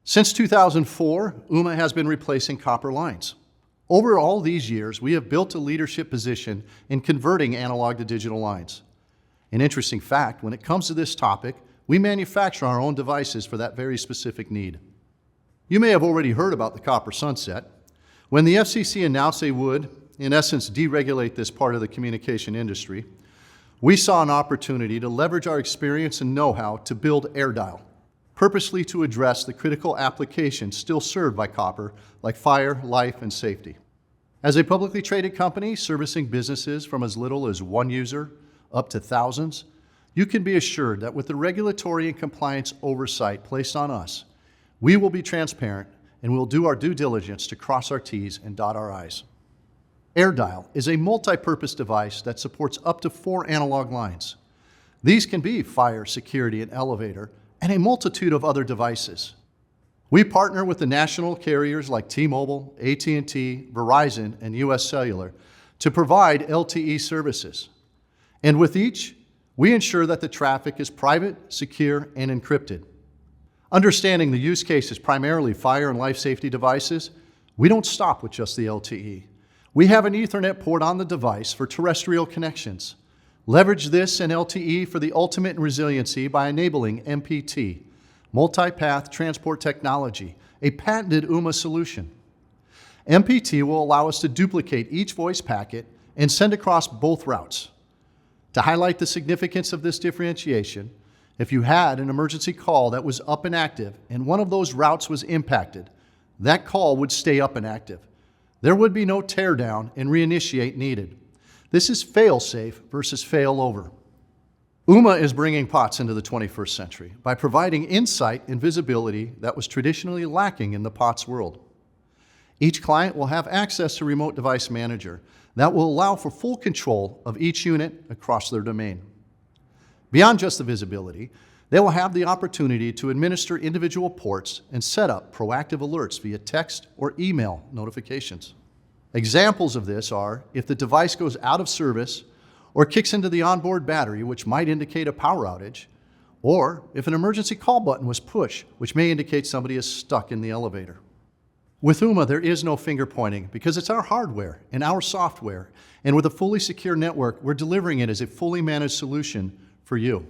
Since 2004, Ooma has been replacing copper lines. Over all these years, we have built a leadership position in converting analog to digital lines. An interesting fact, when it comes to this topic, we manufacture our own devices for that very specific need. You may have already heard about the copper sunset. When the FCC announced they would, in essence, deregulate this part of the communication industry, we saw an opportunity to leverage our experience and know-how to build AirDial, purposely to address the critical applications still served by copper, like fire, life, and safety. As a publicly traded company servicing businesses from as little as one user up to thousands, you can be assured that with the regulatory and compliance oversight placed on us, we will be transparent and we'll do our due diligence to cross our T's and dot our I's. AirDial is a multi-purpose device that supports up to 4 analog lines. These can be fire, security, and elevator, and a multitude of other devices. We partner with the national carriers like T-Mobile, AT&T, Verizon, and US Cellular to provide LTE services. And with each, we ensure that the traffic is private, secure, and encrypted. Understanding the use case is primarily fire and life safety devices, we don't stop with just the LTE. We have an Ethernet port on the device for terrestrial connections. Leverage this and LTE for the ultimate in resiliency by enabling MPT, Multi-Path Transport Technology, a patented Ooma solution. MPT will allow us to duplicate each voice packet and send across both routes. To highlight the significance of this differentiation, if you had an emergency call that was up and active and one of those routes was impacted, that call would stay up and active. There would be no teardown and reinitiate needed. This is fail-safe versus fail-over. Ooma is bringing POTS into the 21st century by providing insight and visibility that was traditionally lacking in the POTS world. Each client will have access to Remote Device Manager that will allow for full control of each unit across their domain. Beyond just the visibility, they will have the opportunity to administer individual ports and set up proactive alerts via text or email notifications. Examples of this are if the device goes out of service or kicks into the onboard battery, which might indicate a power outage, or if an emergency call button was pushed, which may indicate somebody is stuck in the elevator. With Ooma, there is no finger pointing because it's our hardware and our software, and with a fully secure network, we're delivering it as a fully managed solution for you.